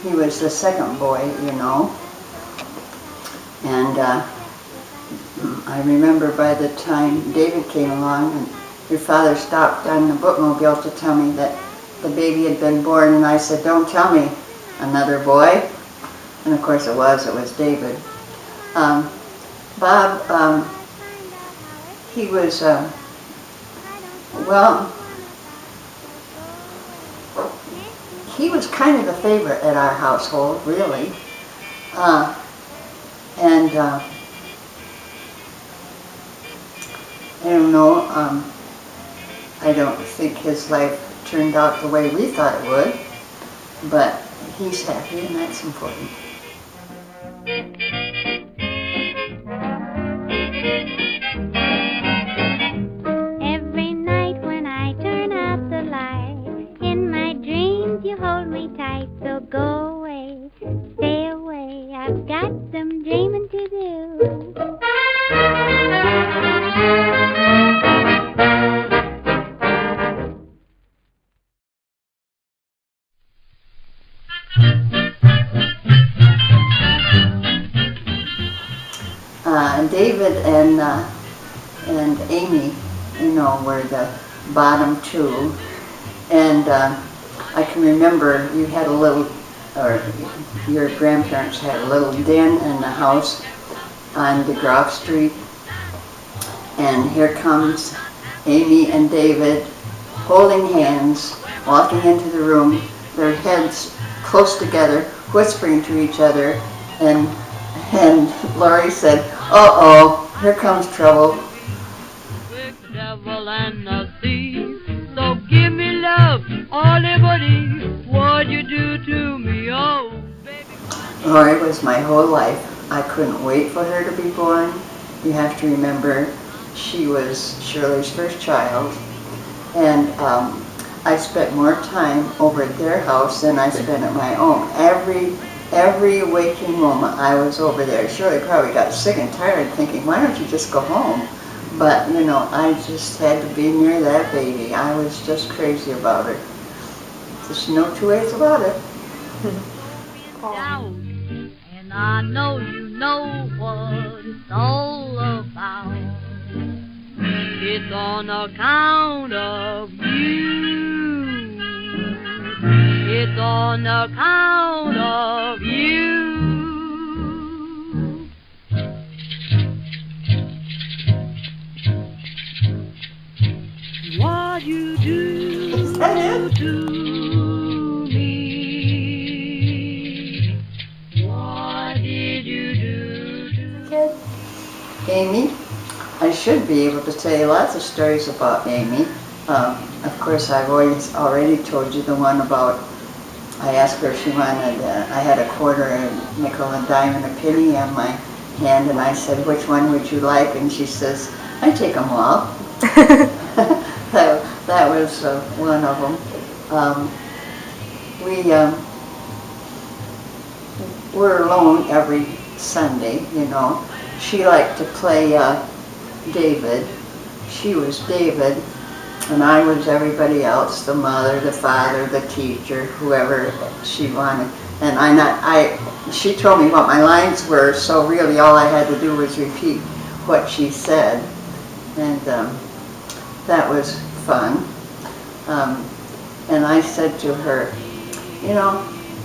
He was the second boy, you know, and I remember by the time David came along, and your father stopped on the bookmobile to tell me that the baby had been born, and I said, "Don't tell me, another boy?" And of course it was David. Bob, he was, well, he was kind of the favorite at our household, really. And I don't know, I don't think his life turned out the way we thought it would, but he's happy, and that's important. Every night when I turn out the light, in my dreams you hold me tight, so go away, stay away, I've got some dreaming to do. David and Amy, you know, were the bottom two, and I can remember you had a little, or your grandparents had a little den in the house on DeGraff Street, and here comes Amy and David holding hands, walking into the room, their heads close together, whispering to each other, and Laurie said, "Uh-oh, here comes trouble." Quick devil and a thief, so give me love, all everybody, what you do to me, oh baby. Laurie was my whole life. I couldn't wait for her to be born. You have to remember, she was Shirley's first child, and I spent more time over at their house than I spent at my own. Every waking moment I was over there. Shirley probably got sick and tired thinking, why don't you just go home? But, you know, I just had to be near that baby. I was just crazy about it. There's no two ways about it. And I know you know what it's all about. It's on account of you. It's on account of you. What you do to me? What did you do to Amy, I should be able to tell you lots of stories about Amy. Of course, I've already told you the one about, I asked her if she wanted, I had a quarter, a nickel, a dime, and a penny on my hand, and I said, which one would you like? And she says, I take them all. That was one of them. We're alone every Sunday, you know. She liked to play David. She was David, and I was everybody else, the mother, the father, the teacher, whoever she wanted. And she told me what my lines were, so really all I had to do was repeat what she said. And that was fun. And I said to her, you know,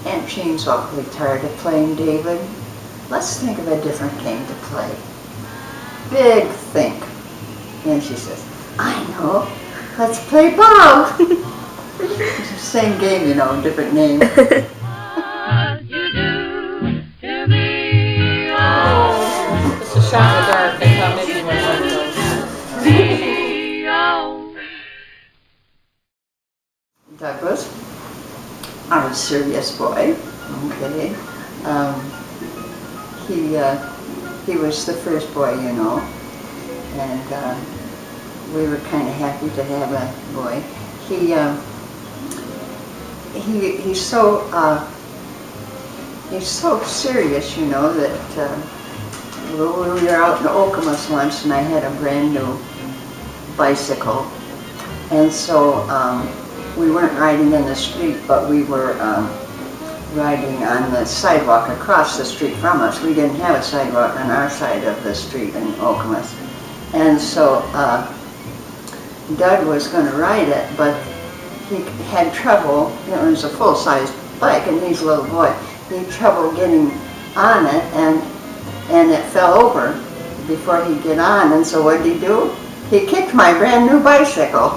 Aunt Jean's awfully tired of playing David. Let's think of a different game to play. Big think. And she says, I know. Let's play ball. It's the same game, you know, different name. What you do to me, oh, It's a shot in the dark. I thought maybe you might like those. me, oh. Douglas, our serious boy, okay. He was the first boy, you know, and we were kind of happy to have a boy. He's so serious, you know, that we were out in Okemos once, and I had a brand new bicycle, and so we weren't riding in the street, but we were riding on the sidewalk across the street from us. We didn't have a sidewalk on our side of the street in Okemos, and so Doug was going to ride it, but he had trouble. You know, it was a full-size bike, and he's a little boy. He had trouble getting on it, and it fell over before he'd get on. And so what did he do? He kicked my brand new bicycle.